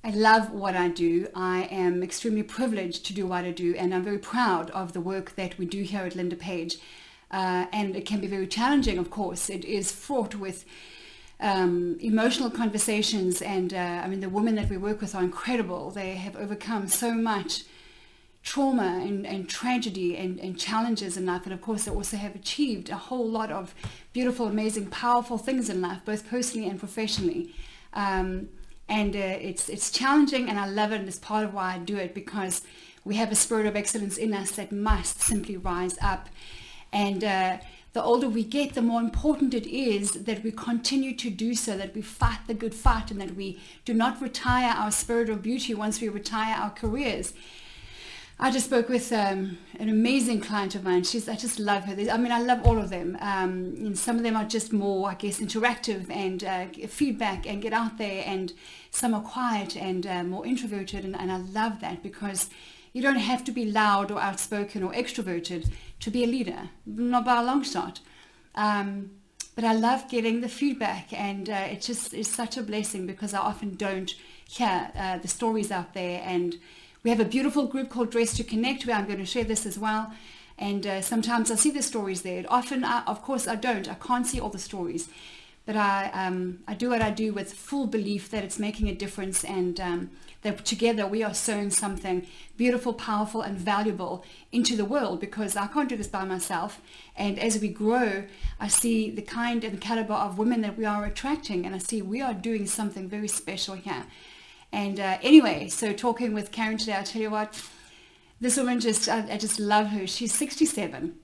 I love what I do. I am extremely privileged to do what I do, and I'm very proud of the work that we do here at Linda Page. And it can be very challenging, of course. It is fraught with emotional conversations, and I mean, the women that we work with are incredible. They have overcome so much trauma and tragedy and challenges in life, and of course they also have achieved a whole lot of beautiful, amazing, powerful things in life, both personally and professionally. And it's challenging, and I love it, and it's part of why I do it, because we have a spirit of excellence in us that must simply rise up. And the older we get, the more important it is that we continue to do so, that we fight the good fight, and that we do not retire our spirit of beauty once we retire our careers. I just spoke with an amazing client of mine. I just love her. I mean, I love all of them. And some of them are just more, I guess, interactive and feedback and get out there, and some are quiet and more introverted. And I love that, because you don't have to be loud or outspoken or extroverted to be a leader, not by a long shot. But I love getting the feedback, and it just is such a blessing, because I often don't hear the stories out there. And we have a beautiful group called Dress to Connect, where I'm going to share this as well. And sometimes I see the stories there. Often, of course, I can't see all the stories. But I do what I do with full belief that it's making a difference, and that together we are sowing something beautiful, powerful, and valuable into the world, because I can't do this by myself. And as we grow, I see the kind and caliber of women that we are attracting, and I see we are doing something very special here. And anyway, so talking with Karen today, I tell you what, this woman I just love her. She's 67.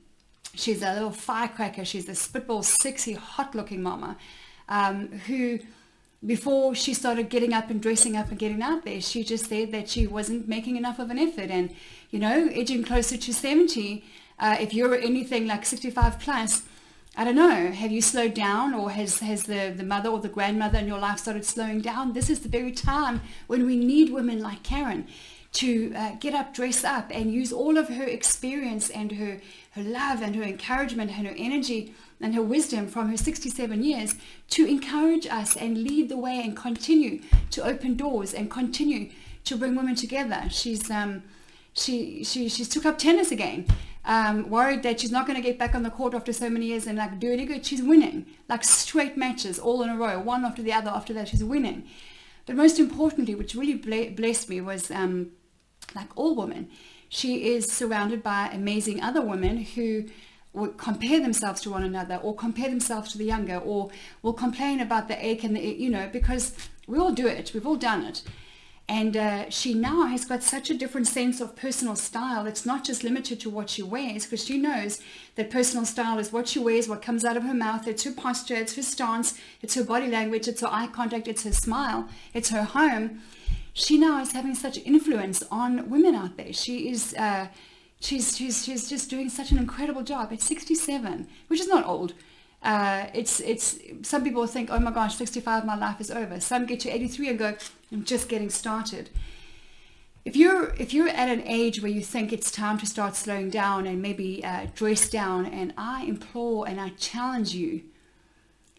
She's a little firecracker. She's a spitball, sexy, hot-looking mama, who, before she started getting up and dressing up and getting out there, she just said that she wasn't making enough of an effort. And, you know, edging closer to 70, if you're anything like 65 plus, I don't know, have you slowed down, or has the mother or the grandmother in your life started slowing down? This is the very time when we need women like Karen to get up, dress up, and use all of her experience and her love and her encouragement and her energy and her wisdom from her 67 years to encourage us and lead the way and continue to open doors and continue to bring women together. She's took up tennis again. Worried that she's not going to get back on the court after so many years and like do any good. She's winning, like straight matches all in a row, one after the other. After that, she's winning. But most importantly, which really blessed me, was like all women, she is surrounded by amazing other women who will compare themselves to one another, or compare themselves to the younger, or will complain about the ache and the, because we all do it. We've all done it. And she now has got such a different sense of personal style. It's not just limited to what she wears, because she knows that personal style is what she wears, what comes out of her mouth. It's her posture, it's her stance, it's her body language, it's her eye contact, it's her smile, it's her home. She now is having such influence on women out there. She is, she's just doing such an incredible job at 67, which is not old. It's some people think, oh my gosh, 65, my life is over. Some get to 83 and go, I'm just getting started. If you're at an age where you think it's time to start slowing down and maybe dress down, and I implore and I challenge you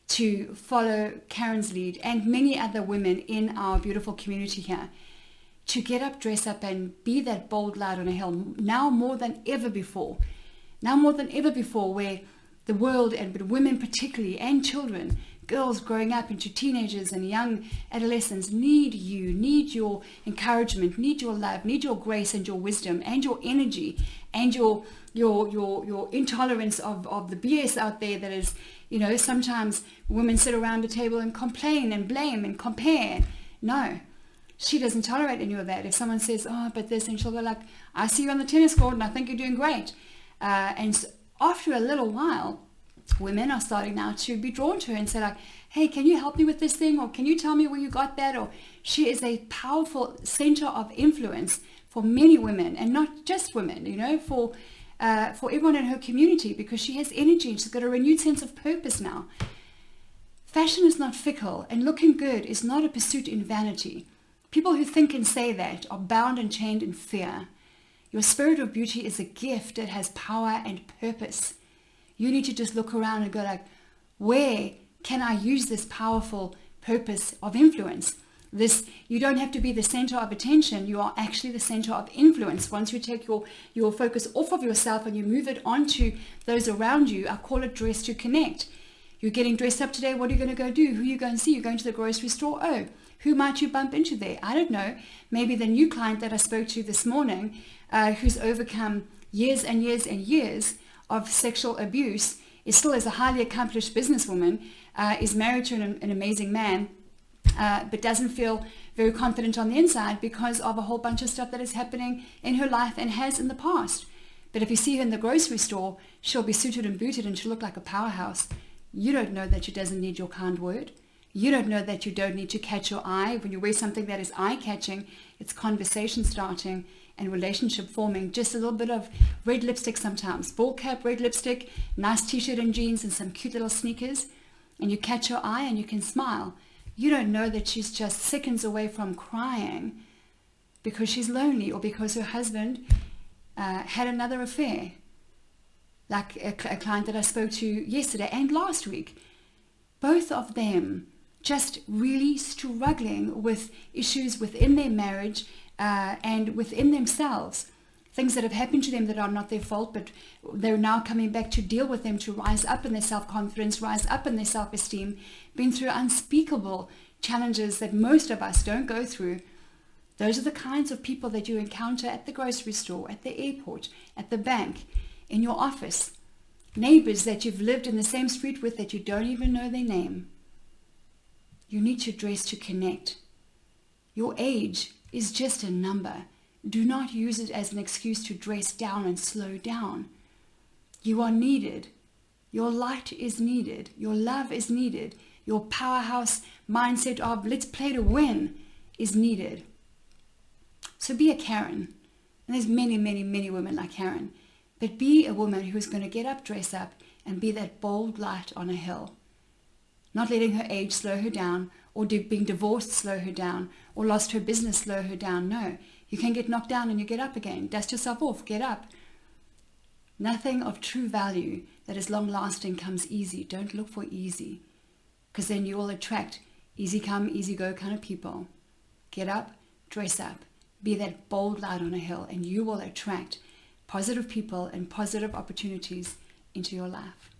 to follow Karen's lead and many other women in our beautiful community here, to get up, dress up, and be that bold light on a hill, now more than ever before. Now more than ever before, where the world, and women particularly, and children, girls growing up into teenagers and young adolescents, need you, need your encouragement, need your love, need your grace and your wisdom and your energy and your intolerance of the BS out there that is, sometimes women sit around a table and complain and blame and compare. No, she doesn't tolerate any of that. If someone says, oh, but this, and she'll go like, I see you on the tennis court and I think you're doing great. And so after a little while, women are starting now to be drawn to her and say like, hey, can you help me with this thing? Or can you tell me where you got that? Or she is a powerful center of influence for many women, and not just women, for everyone in her community, because she has energy. She's got a renewed sense of purpose now. Fashion is not fickle, and looking good is not a pursuit in vanity. People who think and say that are bound and chained in fear. Your spirit of beauty is a gift that has power and purpose. You need to just look around and go like, where can I use this powerful purpose of influence? You don't have to be the center of attention. You are actually the center of influence. Once you take your focus off of yourself and you move it onto those around you, I call it dress to connect. You're getting dressed up today. What are you going to go do? Who are you going to see? You're going to the grocery store. Oh, who might you bump into there? I don't know. Maybe the new client that I spoke to this morning, who's overcome years and years and years of sexual abuse, is still as a highly accomplished businesswoman, is married to an amazing man, but doesn't feel very confident on the inside because of a whole bunch of stuff that is happening in her life and has in the past. But if you see her in the grocery store, she'll be suited and booted and she'll look like a powerhouse. You don't know that she doesn't need your kind word. You don't know that you don't need to catch your eye. When you wear something that is eye-catching, it's conversation starting and relationship forming. Just a little bit of red lipstick sometimes. Ball cap, red lipstick, nice t-shirt and jeans and some cute little sneakers. And you catch her eye and you can smile. You don't know that she's just seconds away from crying because she's lonely or because her husband had another affair. Like a client that I spoke to yesterday and last week. Both of them just really struggling with issues within their marriage and within themselves. Things that have happened to them that are not their fault, but they're now coming back to deal with them, to rise up in their self-confidence, rise up in their self-esteem, been through unspeakable challenges that most of us don't go through. Those are the kinds of people that you encounter at the grocery store, at the airport, at the bank, in your office. Neighbors that you've lived in the same street with that you don't even know their name. You need to dress to connect. Your age is just a number. Do not use it as an excuse to dress down and slow down. You are needed. Your light is needed. Your love is needed. Your powerhouse mindset of let's play to win is needed. So be a Karen. And there's many, many, many women like Karen. But be a woman who's going to get up, dress up, and be that bold light on a hill. Not letting her age slow her down, or being divorced slow her down, or lost her business slow her down. No, you can get knocked down and you get up again. Dust yourself off, get up. Nothing of true value that is long-lasting comes easy. Don't look for easy, because then you will attract easy come, easy go kind of people. Get up, dress up, be that bold light on a hill, and you will attract positive people and positive opportunities into your life.